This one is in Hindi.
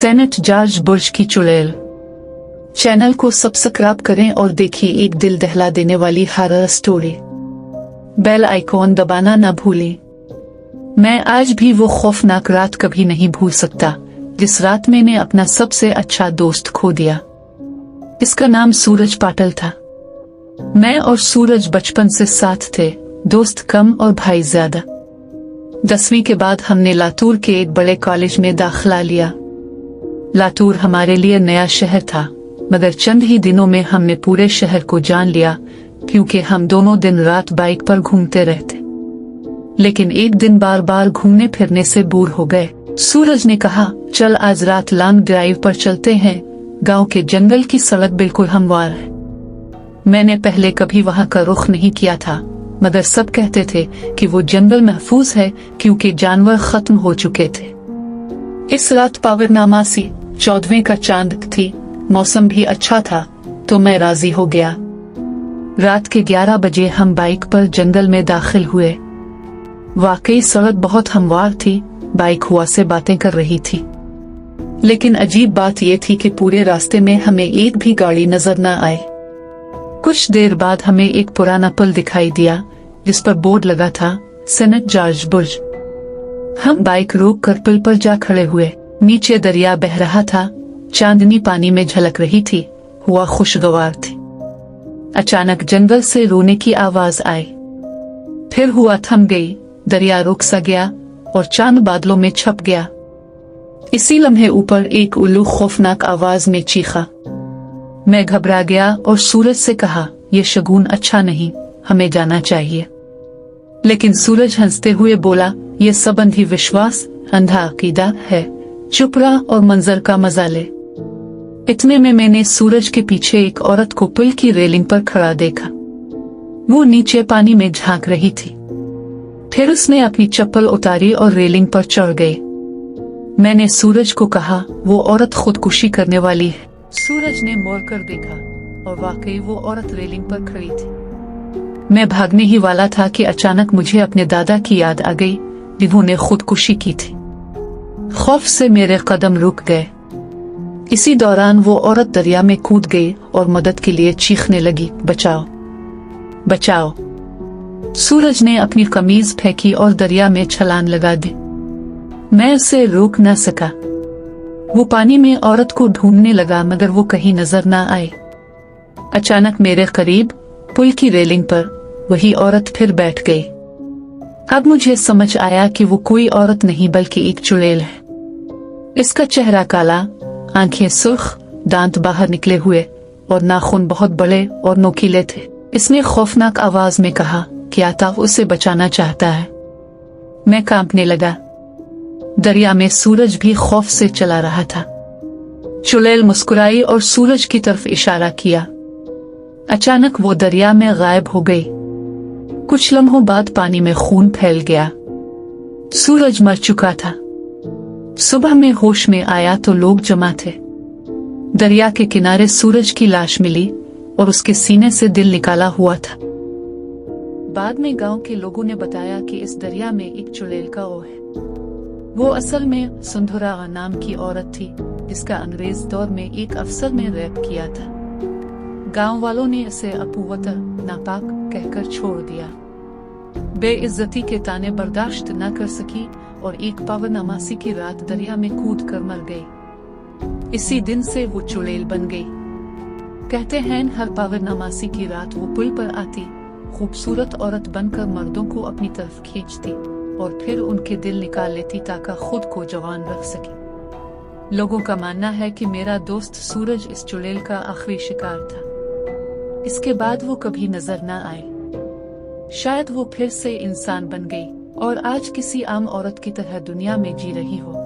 सेनेट जॉर्ज बुश की चुड़ैल। चैनल को सब्सक्राइब करें और देखिए एक दिल दहला देने वाली हॉरर स्टोरी। बेल आइकॉन दबाना न भूलें। मैं आज भी वो खौफनाक रात कभी नहीं भूल सकता जिस रात मैंने अपना सबसे अच्छा दोस्त खो दिया। इसका नाम सूरज पाटिल था। मैं और सूरज बचपन से साथ थे, दोस्त कम और भाई ज्यादा। 10वीं के बाद हमने लातूर के एक बड़े कॉलेज में दाखिला लिया। लातूर हमारे लिए नया शहर था, मगर चंद ही दिनों में हमने पूरे शहर को जान लिया क्योंकि हम दोनों दिन रात बाइक पर घूमते रहते। लेकिन एक दिन बार बार घूमने फिरने से बोर हो गए। सूरज ने कहा, चल आज रात लॉन्ग ड्राइव पर चलते हैं। गांव के जंगल की सड़क बिल्कुल हमवार है। मैंने पहले कभी वहां का रुख नहीं किया था, मगर सब कहते थे कि वो जंगल महफूज है क्योंकि जानवर खत्म हो चुके थे। इस रात पावरनामासी 14वें का चांद थी, मौसम भी अच्छा था, तो मैं राजी हो गया। रात के 11 बजे हम बाइक पर जंगल में दाखिल हुए। वाकई सड़क बहुत हमवार थी, बाइक हवा से बातें कर रही थी। लेकिन अजीब बात यह थी कि पूरे रास्ते में हमें एक भी गाड़ी नजर न आए। कुछ देर बाद हमें एक पुराना पुल दिखाई दिया जिस पर बोर्ड लगा था सेनेट जॉर्ज बुश। हम बाइक रोक कर पुल पर जा खड़े हुए। नीचे दरिया बह रहा था, चांदनी पानी में झलक रही थी, हुआ खुशगवार थी। अचानक जंगल से रोने की आवाज आई, फिर हुआ थम गई। दरिया रुक सा गया और चांद बादलों में छप गया। इसी लम्हे ऊपर एक उल्लू खौफनाक आवाज में चीखा। मैं घबरा गया और सूरज से कहा, यह शगुन अच्छा नहीं, हमें जाना चाहिए। लेकिन सूरज हंसते हुए बोला, यह सब अंधी विश्वास, अंधा अकीदा है, चुप रहा और मंजर का मजा ले। इतने में मैंने सूरज के पीछे एक औरत को पुल की रेलिंग पर खड़ा देखा। वो नीचे पानी में झांक रही थी। फिर उसने अपनी चप्पल उतारी और रेलिंग पर चढ़ गई। मैंने सूरज को कहा, वो औरत खुदकुशी करने वाली है। सूरज ने मुड़कर देखा और वाकई वो औरत रेलिंग पर खड़ी थी। मैं भागने ही वाला था कि अचानक मुझे अपने दादा की याद आ गई जिन्होंने खुदकुशी की थी। खौफ से मेरे कदम रुक गए। इसी दौरान वो औरत दरिया में कूद गई और मदद के लिए चीखने लगी, बचाओ बचाओ। सूरज ने अपनी कमीज फेंकी और दरिया में छलांग लगा दी। मैं उसे रोक न सका। वो पानी में औरत को ढूंढने लगा मगर वो कहीं नजर न आई। अचानक मेरे करीब पुल की रेलिंग पर वही औरत फिर बैठ गई। अब मुझे समझ आया कि वो कोई औरत नहीं बल्कि एक चुड़ैल है। इसका चेहरा काला, आंखें सुर्ख, दांत बाहर निकले हुए और नाखून बहुत बड़े और नोकीले थे। इसने खौफनाक आवाज में कहा, क्या था उसे बचाना चाहता है। मैं कांपने लगा। दरिया में सूरज भी खौफ से चला रहा था। चुड़ैल मुस्कुराई और सूरज की तरफ इशारा किया। अचानक वो दरिया में गायब हो गई। कुछ लम्हों बाद पानी में खून फैल गया। सूरज मर चुका था। सुबह में होश में आया तो लोग जमा थे। दरिया के किनारे सूरज की लाश मिली और उसके सीने से दिल निकाला हुआ था। बाद में गांव के लोगों ने बताया कि इस दरिया में एक चुड़ैल का वो है। वो असल में सुंदरा नाम की औरत थी जिसका अंग्रेज दौर में एक अफसर ने रेप किया था। गांव वालों ने इसे अपूवतर नापाक कहकर छोड़ दिया। बेइज्जती के ताने बर्दाश्त न कर सकी और एक पावरनामासी की रात दरिया में कूद कर मर गई। इसी दिन से वो चुड़ैल बन गई। कहते हैं हर पावरनामासी की रात वो पुल पर आती, खूबसूरत औरत बनकर मर्दों को अपनी तरफ खींचती और फिर उनके दिल निकाल लेती ताकि खुद को जवान रख सके। लोगों का मानना है कि मेरा दोस्त सूरज इस चुड़ैल का आखिरी शिकार था। इसके बाद वो कभी नजर न आए। शायद वो फिर से इंसान बन गई और आज किसी आम औरत की तरह दुनिया में जी रही हो।